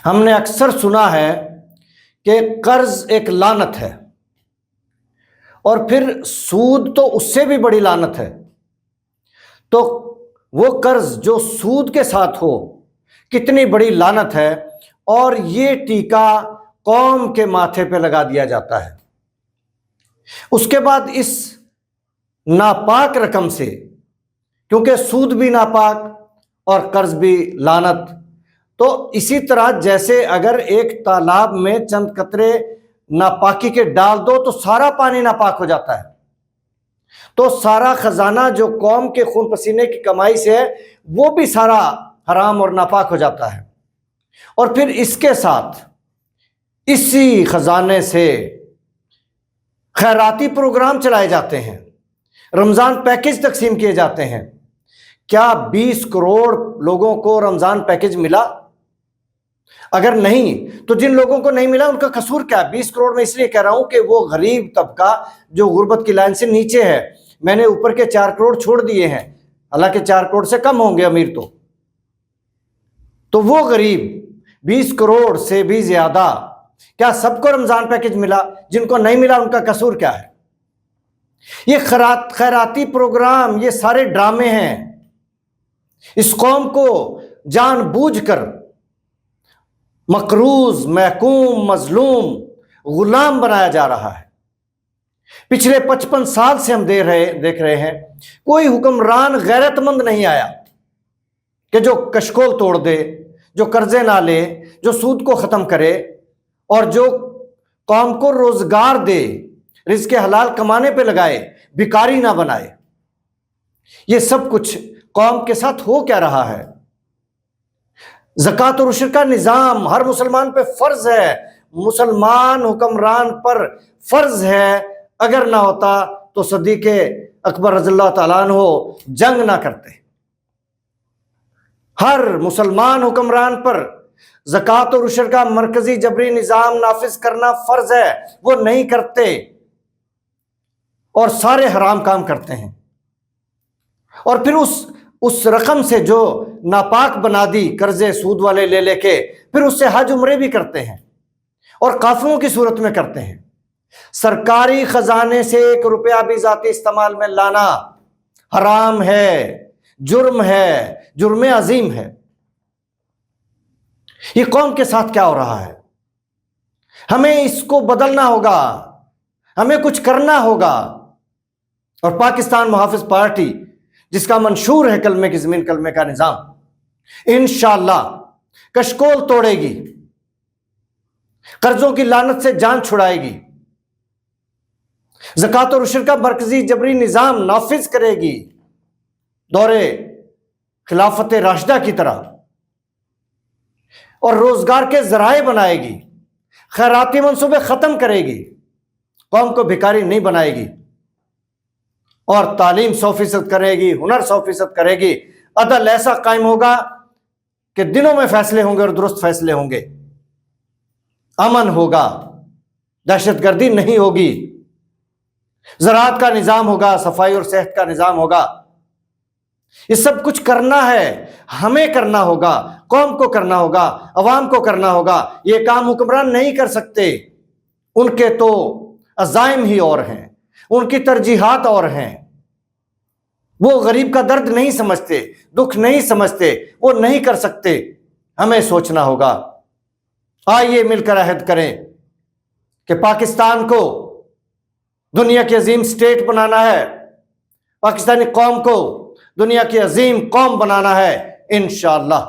ہم نے اکثر سنا ہے کہ قرض ایک لعنت ہے، اور پھر سود تو اس سے بھی بڑی لعنت ہے۔ تو وہ قرض جو سود کے ساتھ ہو کتنی بڑی لعنت ہے، اور یہ ٹیکا قوم کے ماتھے پہ لگا دیا جاتا ہے۔ اس کے بعد اس ناپاک رقم سے، کیونکہ سود بھی ناپاک اور قرض بھی لعنت، تو اسی طرح جیسے اگر ایک تالاب میں چند قطرے ناپاکی کے ڈال دو تو سارا پانی ناپاک ہو جاتا ہے، تو سارا خزانہ جو قوم کے خون پسینے کی کمائی سے ہے وہ بھی سارا حرام اور ناپاک ہو جاتا ہے۔ اور پھر اس کے ساتھ اسی خزانے سے خیراتی پروگرام چلائے جاتے ہیں، رمضان پیکج تقسیم کیے جاتے ہیں۔ کیا 20 کروڑ لوگوں کو رمضان پیکج ملا؟ اگر نہیں تو جن لوگوں کو نہیں ملا ان کا قصور کیا ہے؟ 20 کروڑ میں اس لیے کہہ رہا ہوں کہ وہ غریب طبقہ جو غربت کی لائن سے نیچے ہے، میں نے اوپر کے 4 کروڑ چھوڑ دیے ہیں، حالانکہ 4 کروڑ سے کم ہوں گے امیر، تو وہ غریب 20 کروڑ سے بھی زیادہ، کیا سب کو رمضان پیکج ملا؟ جن کو نہیں ملا ان کا قصور کیا ہے؟ یہ خیراتی پروگرام، یہ سارے ڈرامے ہیں۔ اس قوم کو جان بوجھ کر مقروض، محکوم، مظلوم، غلام بنایا جا رہا ہے۔ پچھلے 55 سال سے ہم دیکھ رہے ہیں کوئی حکمران غیرت مند نہیں آیا کہ جو کشکول توڑ دے، جو قرضے نہ لے، جو سود کو ختم کرے، اور جو قوم کو روزگار دے، رزق حلال کمانے پہ لگائے، بیکاری نہ بنائے۔ یہ سب کچھ قوم کے ساتھ ہو کیا رہا ہے؟ زکوٰۃ اور عشر کا نظام ہر مسلمان پہ فرض ہے، مسلمان حکمران پر فرض ہے۔ اگر نہ ہوتا تو صدیق اکبر رضی اللہ تعالیٰ عنہ جنگ نہ کرتے۔ ہر مسلمان حکمران پر زکوٰۃ اور عشر کا مرکزی جبری نظام نافذ کرنا فرض ہے، وہ نہیں کرتے اور سارے حرام کام کرتے ہیں، اور پھر اس رقم سے جو ناپاک بنا دی قرضے سود والے لے لے کے، پھر اس سے حج عمرے بھی کرتے ہیں اور قافلوں کی صورت میں کرتے ہیں۔ سرکاری خزانے سے 1 روپیہ بھی ذاتی استعمال میں لانا حرام ہے، جرم ہے، جرم عظیم ہے۔ یہ قوم کے ساتھ کیا ہو رہا ہے؟ ہمیں اس کو بدلنا ہوگا، ہمیں کچھ کرنا ہوگا، اور پاکستان محافظ پارٹی جس کا منشور ہے کلمے کی زمین، کلمے کا نظام، انشاءاللہ کشکول توڑے گی، قرضوں کی لعنت سے جان چھڑائے گی، زکوٰۃ اور عشر کا مرکزی جبری نظام نافذ کرے گی دور خلافت راشدہ کی طرح، اور روزگار کے ذرائع بنائے گی، خیراتی منصوبے ختم کرے گی، قوم کو بھکاری نہیں بنائے گی، اور تعلیم 100% کرے گی، ہنر 100% کرے گی۔ عدل ایسا قائم ہوگا کہ دنوں میں فیصلے ہوں گے اور درست فیصلے ہوں گے، امن ہوگا، دہشت گردی نہیں ہوگی، زراعت کا نظام ہوگا، صفائی اور صحت کا نظام ہوگا۔ یہ سب کچھ کرنا ہے، ہمیں کرنا ہوگا، قوم کو کرنا ہوگا، عوام کو کرنا ہوگا۔ یہ کام حکمران نہیں کر سکتے، ان کے تو عزائم ہی اور ہیں، ان کی ترجیحات اور ہیں۔ وہ غریب کا درد نہیں سمجھتے، دکھ نہیں سمجھتے، وہ نہیں کر سکتے۔ ہمیں سوچنا ہوگا۔ آئیے مل کر عہد کریں کہ پاکستان کو دنیا کی عظیم سٹیٹ بنانا ہے، پاکستانی قوم کو دنیا کی عظیم قوم بنانا ہے، انشاءاللہ۔